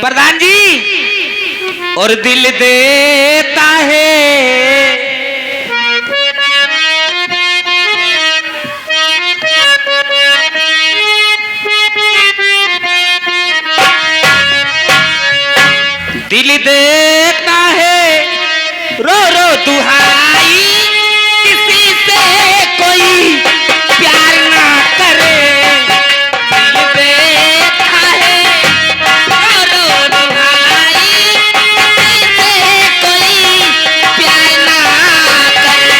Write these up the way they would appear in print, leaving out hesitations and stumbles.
प्रधान जी और दिल देता है दिल देता है रो रो दुहाई किसी से कोई प्यार ना करे दिल देता है रो रो दुहाई किसी से कोई प्यार ना करे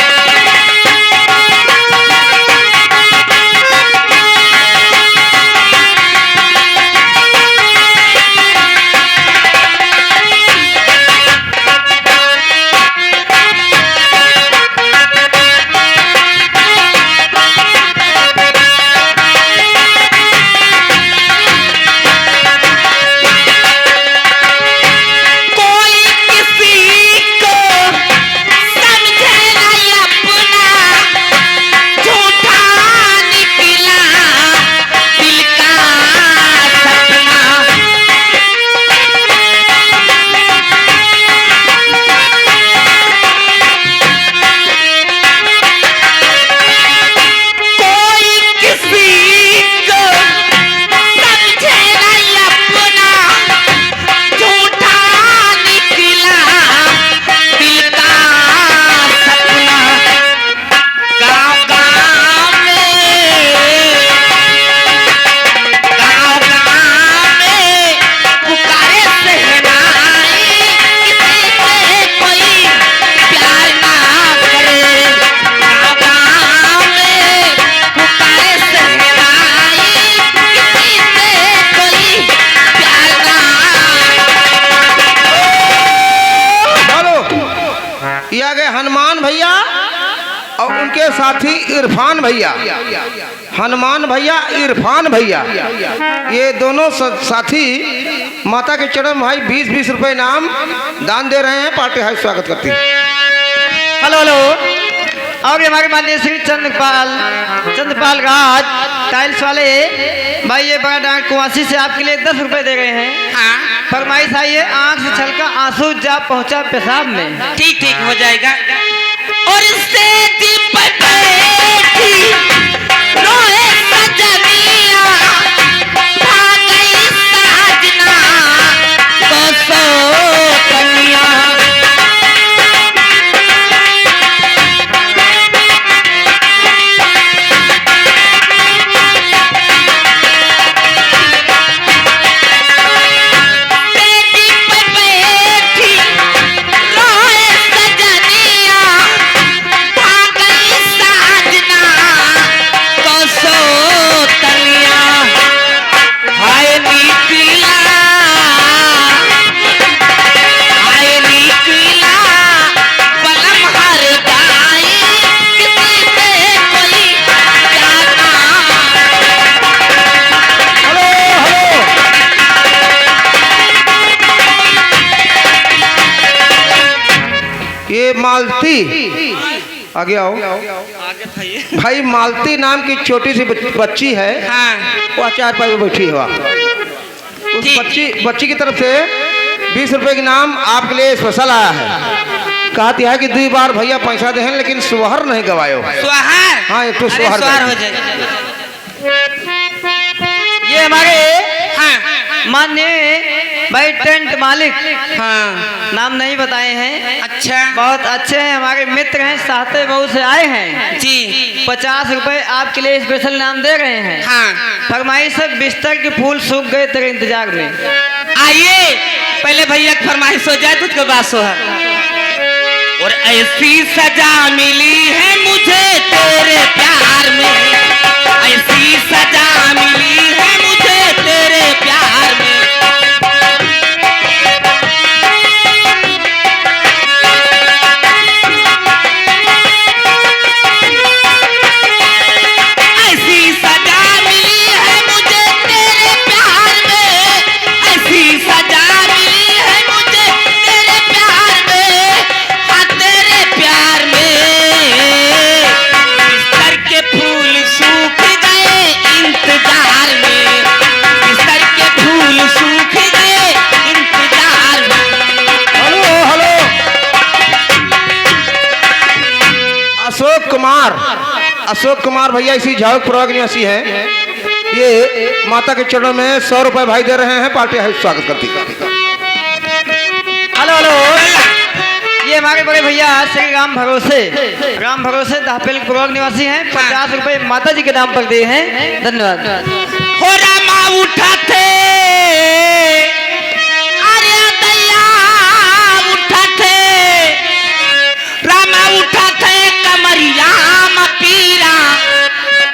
हनुमान भैया और उनके साथी इरफान भैया, हनुमान भैया इरफान भैया, ये दोनों साथी माता के चरण भाई 20-20 रुपए इनाम दान दे रहे हैं। पार्टी हाई स्वागत करती है। Hello hello. और हमारे माननीय श्री चंद्रपाल राज टाइल्स वाले भाई ये बड़ा डांट कुआसी से आपके लिए 10 रुपए दे गए हैं। हाँ फरमाइश आई है आंख से छलका आंसू जा पहुंचा पेशाब में। ठीक ठीक हो जाएगा। और इससे दिल पर बैठी रोए सजनिया भाग गई साजना बसो कन्या मालती आगे आओ। आगे भाई मालती नाम की छोटी सी बच्ची है। हाँ वो चार पाई में बैठी हुआ उस बच्ची की तरफ से 20 रुपए के नाम आपके लिए स्पेशल आया है। कहती है कि 2 बार भैया पैसा दे लेकिन सुहर नहीं गवायो। सुहर? हाँ एक तो सुहर हो जाएगा। ये हमारे हाँ माननीय भाई टेंट मालिक, हाँ नाम नहीं बताए हैं। अच्छा बहुत अच्छे हैं, हमारे मित्र हैं, साहते बहु से आए हैं जी। 50 रुपए आपके लिए स्पेशल नाम दे रहे हैं। हाँ फरमाइश है बिस्तर के फूल सूख गए तेरे इंतजार में। आइए पहले भैया की फरमाइश हो जाए तो उसके बाद सोहर। और ऐसी सजा मिली है मुझे तेरे प्यार में, ऐसी सजा मिली है मुझे तेरे प्यार में। ऐसी सजा मिली है मुझे तेरे प्यार में, ऐसी सजा मिली है मुझे तेरे प्यार में, हाँ तेरे प्यार में। बिस्तर के फूल सूख गए इंतजार में। अशोक कुमार भैया इसी झावक प्रभाग निवासी हैं। ये माता के चरणों में 100 रुपए भाई दे रहे हैं। पार्टी है स्वागत करती है। हेलो हेलो, ये हमारे बड़े भैया श्री राम भरोसे दापेल प्रभाग निवासी हैं। 50 रुपए माता जी के नाम पर दिए हैं, धन्यवाद। हो रामा उठाते अरे दैया उठाते रामा उठाते कमरिया पीरा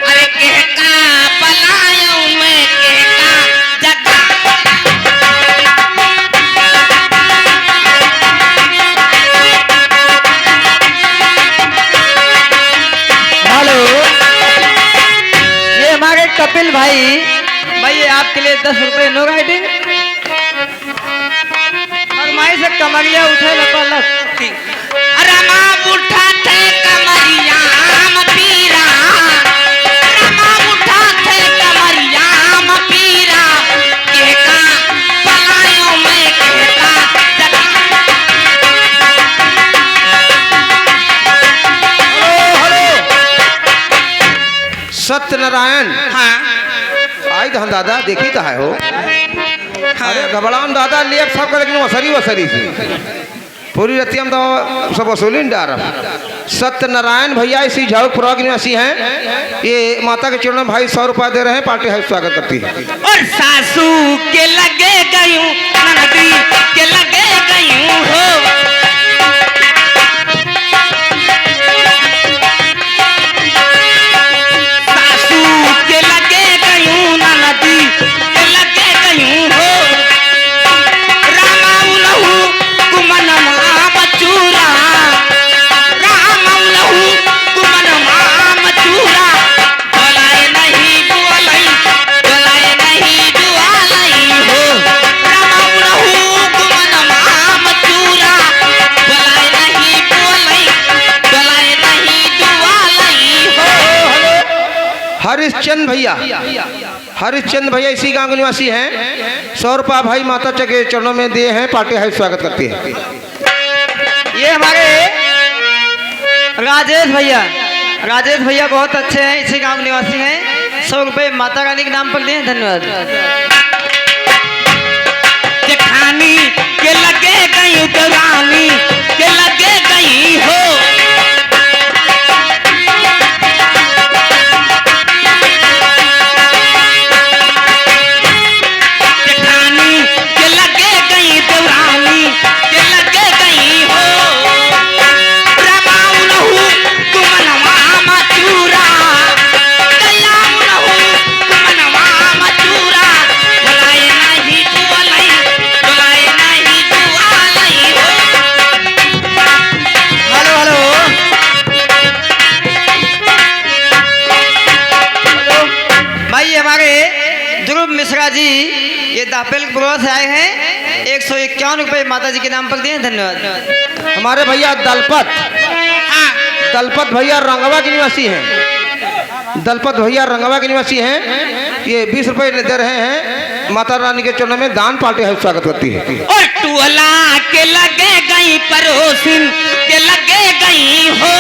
अरे कहका पलायो मैं कहका जगा हेलो, ये हमारे कपिल भाई ये आपके लिए 10 रुपए नो राइटिंग। फरमाई से कमरिया उठे लपलप रामा उठाते कमरिया पीरा रामा उठाते कमरिया पीरा कहका पलायो मैं कहका जगा सत्यनारायण हाँ आई धन दादा देखी तो है हो। अरे घबराम दादा लिए सब कर लेकिन वसरी सी पूरी रतिया में तो सब वसूली नहीं डाल रहा। सत्यनारायण भैया इसी झावक प्रभाग निवासी हैं। ये माता के चरणों में भाई 100 रुपया दे रहे हैं। पार्टी है स्वागत करती है। और सासू के लगे गयूं ननदी के लगे गयूं हो सासू के लगे गयूं ननदी के लगे गयूं हो रामा उलहू कुमनमा बचूरा रामा उलहू कुमनमा बचूरा बोलाए नहीं बुआलई हो रामा उलहू कुमनमा बचूरा बोलाए नहीं बुआलई हो। हरिश्चंद्र भैया इसी गांव के निवासी हैं। 100 रुपया भाई माता के चरणों में दिए हैं। पार्टी है स्वागत करती है। ये हमारे राजेश भैया बहुत अच्छे हैं, इसी गांव के निवासी हैं। 100 रुपए माता रानी के नाम पर दिए हैं, धन्यवाद। जेठानी के लगे गई देवरानी के लगे गई हो जेठानी के लगे गई देवरानी के लगे गई हो रामा उलहू कुमनवा मचूरा गया उलहू कुमनवा मचूरा बोलाए नहीं बुआलई हो। हेलो हेलो, भाई हमारे ध्रुव मिश्रा जी ये दापेल पुरवा से आए हैं। 151 रुपए माता जी के नाम पर दिए हैं, धन्यवाद। हमारे भैया दलपत भैया रंगवा के निवासी हैं। दलपत भैया रंगवा के निवासी हैं। ये 20 रुपए दे रहे हैं। माता रानी के चरणों में दान। पार्टी है स्वागत करती है। और टुअला के लगे गई परोसिन के लगे गई हो